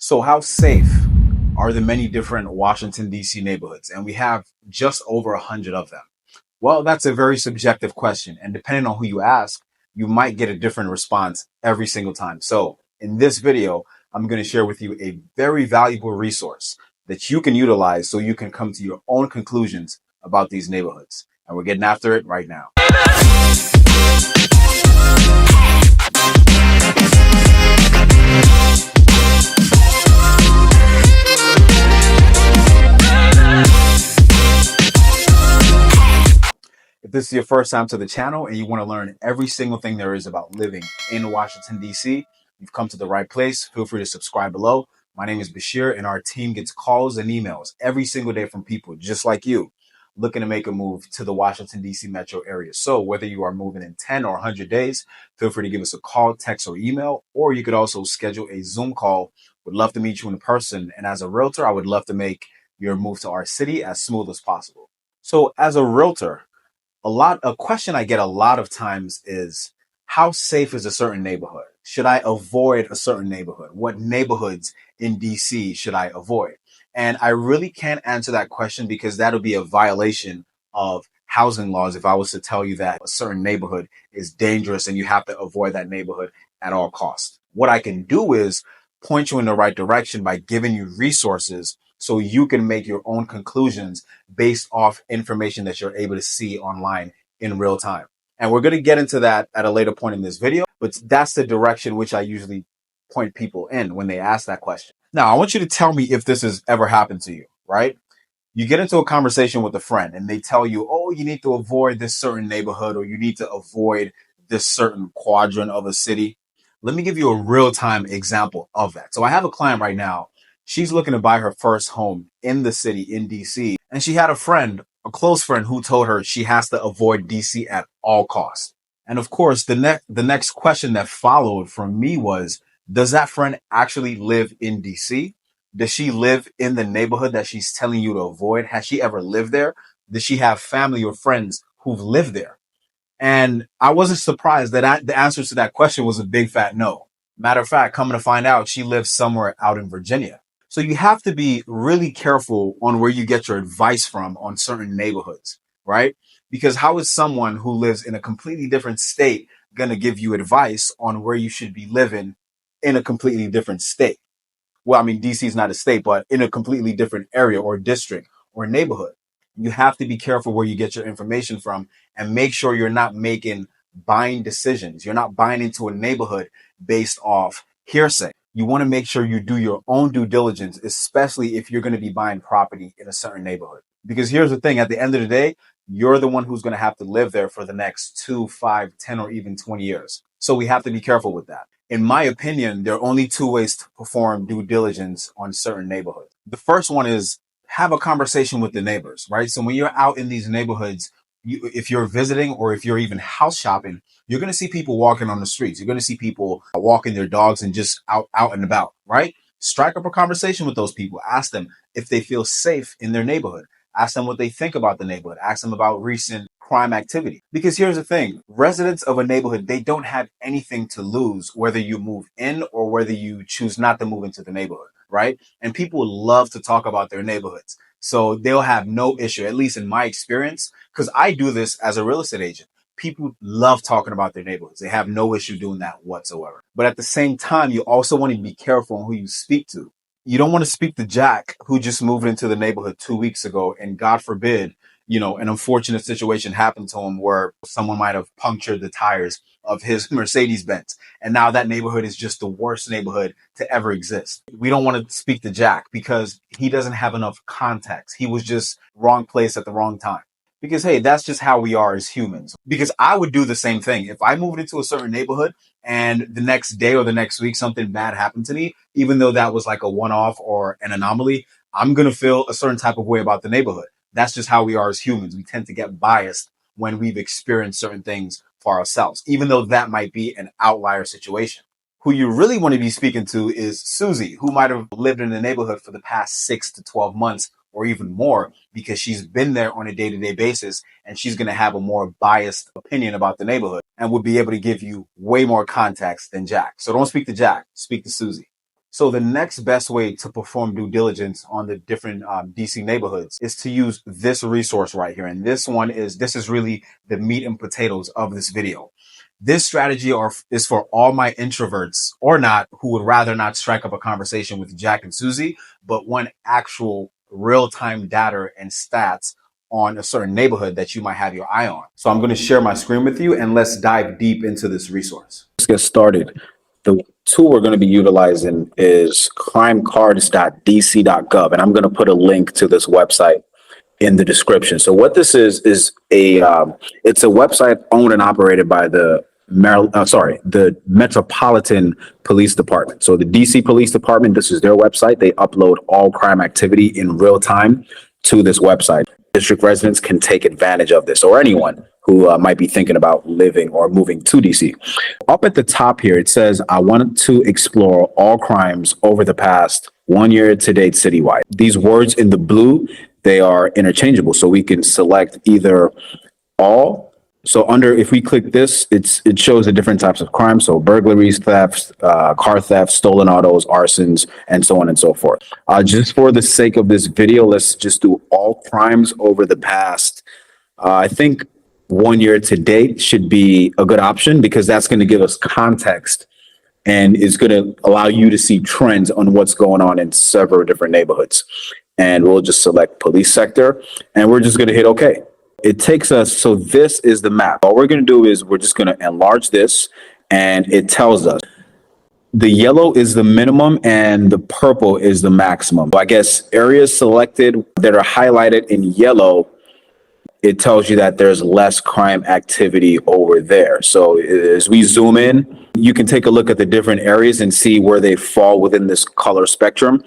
So how safe are the many different Washington, D.C. neighborhoods? And we have just over 100 of them. Well, that's a very subjective question. And depending on who you ask, you might get a different response every single time. So in this video, I'm going to share with you a very valuable resource that you can utilize so you can come to your own conclusions about these neighborhoods. And we're getting after it right now. If this is your first time to the channel and you want to learn every single thing there is about living in Washington, D.C., you've come to the right place. Feel free to subscribe below. My name is Bashir, and our team gets calls and emails every single day from people just like you looking to make a move to the Washington, D.C. metro area. So whether you are moving in 10 or 100 days, feel free to give us a call, text, or email, or you could also schedule a Zoom call. Would love to meet you in person. And as a realtor, I would love to make your move to our city as smooth as possible. So as a realtor, a question I get a lot of times is, how safe is a certain neighborhood? Should I avoid a certain neighborhood? What neighborhoods in DC should I avoid? And I really can't answer that question because that'll be a violation of housing laws if I was to tell you that a certain neighborhood is dangerous and you have to avoid that neighborhood at all costs. What I can do is point you in the right direction by giving you resources so you can make your own conclusions based off information that you're able to see online in real time. And we're going to get into that at a later point in this video, but that's the direction which I usually point people in when they ask that question. Now, I want you to tell me if this has ever happened to you, right? You get into a conversation with a friend and they tell you, oh, you need to avoid this certain neighborhood or you need to avoid this certain quadrant of a city. Let me give you a real-time example of that. So I have a client right now. She's looking to buy her first home in the city in DC. And she had a close friend who told her she has to avoid DC at all costs. And of course, the next question that followed from me was, does that friend actually live in DC? Does she live in the neighborhood that she's telling you to avoid? Has she ever lived there? Does she have family or friends who've lived there? And I wasn't surprised that the answer to that question was a big fat no. Matter of fact, coming to find out, she lives somewhere out in Virginia. So you have to be really careful on where you get your advice from on certain neighborhoods, right? Because how is someone who lives in a completely different state going to give you advice on where you should be living in a completely different state? Well, I mean, DC is not a state, but in a completely different area or district or neighborhood. You have to be careful where you get your information from and make sure you're not making buying decisions. You're not buying into a neighborhood based off hearsay. You want to make sure you do your own due diligence, especially if you're going to be buying property in a certain neighborhood. Because here's the thing, at the end of the day, you're the one who's going to have to live there for the next 2, 5, 10, or even 20 years. So we have to be careful with that. In my opinion, there are only two ways to perform due diligence on certain neighborhoods. The first one is have a conversation with the neighbors, right? So when you're out in these neighborhoods, if you're visiting or if you're even house shopping, you're going to see people walking on the streets. You're going to see people walking their dogs and just out and about, right? Strike up a conversation with those people. Ask them if they feel safe in their neighborhood. Ask them what they think about the neighborhood. Ask them about recent crime activity. Because here's the thing, residents of a neighborhood, they don't have anything to lose whether you move in or whether you choose not to move into the neighborhood, right? And people love to talk about their neighborhoods. So they'll have no issue, at least in my experience, because I do this as a real estate agent. People love talking about their neighborhoods. They have no issue doing that whatsoever. But at the same time, you also want to be careful on who you speak to. You don't want to speak to Jack, who just moved into the neighborhood 2 weeks ago, and God forbid, an unfortunate situation happened to him where someone might have punctured the tires of his Mercedes Benz. And now that neighborhood is just the worst neighborhood to ever exist. We don't want to speak to Jack because he doesn't have enough context. He was just wrong place at the wrong time. Because, hey, that's just how we are as humans. Because I would do the same thing. If I moved into a certain neighborhood and the next day or the next week something bad happened to me, even though that was like a one-off or an anomaly, I'm going to feel a certain type of way about the neighborhood. That's just how we are as humans. We tend to get biased when we've experienced certain things for ourselves, even though that might be an outlier situation. Who you really want to be speaking to is Susie, who might have lived in the neighborhood for the past 6 to 12 months or even more, because she's been there on a day-to-day basis and she's going to have a more biased opinion about the neighborhood and will be able to give you way more context than Jack. So don't speak to Jack, speak to Susie. So the next best way to perform due diligence on the different DC neighborhoods is to use this resource right here. And this is really the meat and potatoes of this video. This strategy is for all my introverts or not who would rather not strike up a conversation with Jack and Susie, but want actual real-time data and stats on a certain neighborhood that you might have your eye on. So I'm going to share my screen with you and let's dive deep into this resource. Let's get started. The tool we're going to be utilizing is crimecards.dc.gov, and I'm going to put a link to this website in the description. So what this is it's a website owned and operated by the Metropolitan Police Department. So the DC Police Department, this is their website. They upload all crime activity in real time to this website. District residents can take advantage of this, or anyone who might be thinking about living or moving to DC. Up at the top here, it says, I want to explore all crimes over the past 1 year to date citywide. These words in the blue, they are interchangeable. So we can select either all. So if we click this, it shows the different types of crimes. So burglaries, thefts, car theft, stolen autos, arsons, and so on and so forth. Just for the sake of this video, let's just do all crimes over the past, I think 1 year to date should be a good option because that's going to give us context and is going to allow you to see trends on what's going on in several different neighborhoods. And we'll just select police sector and we're just going to hit OK. It takes us, so this is the map. All we're going to do is we're just going to enlarge this and it tells us the yellow is the minimum and the purple is the maximum. I guess areas selected that are highlighted in yellow, it tells you that there's less crime activity over there. So as we zoom in, you can take a look at the different areas and see where they fall within this color spectrum.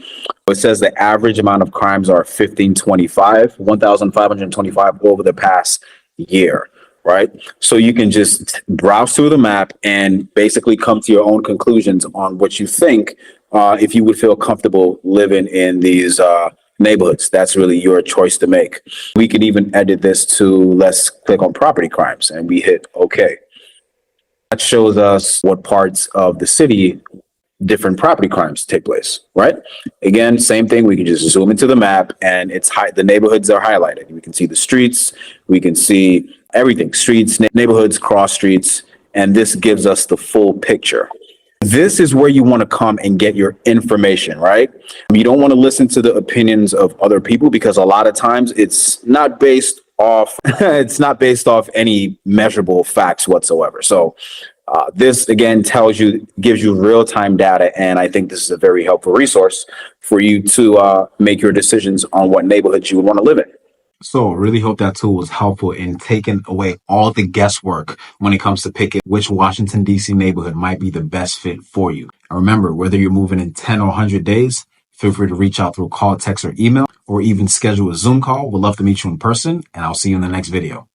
It says the average amount of crimes are 1,525 over the past year, right? So you can just browse through the map and basically come to your own conclusions on what you think, if you would feel comfortable living in these neighborhoods. That's really your choice to make. We can even edit this to, let's click on property crimes and we hit OK. That shows us what parts of the city different property crimes take place, right? Again, same thing. We can just zoom into the map and the neighborhoods are highlighted. We can see the streets. We can see everything, streets, neighborhoods, cross streets, and this gives us the full picture. This is where you want to come and get your information, right? You don't want to listen to the opinions of other people because a lot of times it's not based off any measurable facts whatsoever. So this again gives you real-time data, and I think this is a very helpful resource for you to make your decisions on what neighborhoods you would want to live in. So really hope that tool was helpful in taking away all the guesswork when it comes to picking which Washington, D.C. neighborhood might be the best fit for you. And remember, whether you're moving in 10 or 100 days, feel free to reach out through call, text, or email, or even schedule a Zoom call. We'd love to meet you in person, and I'll see you in the next video.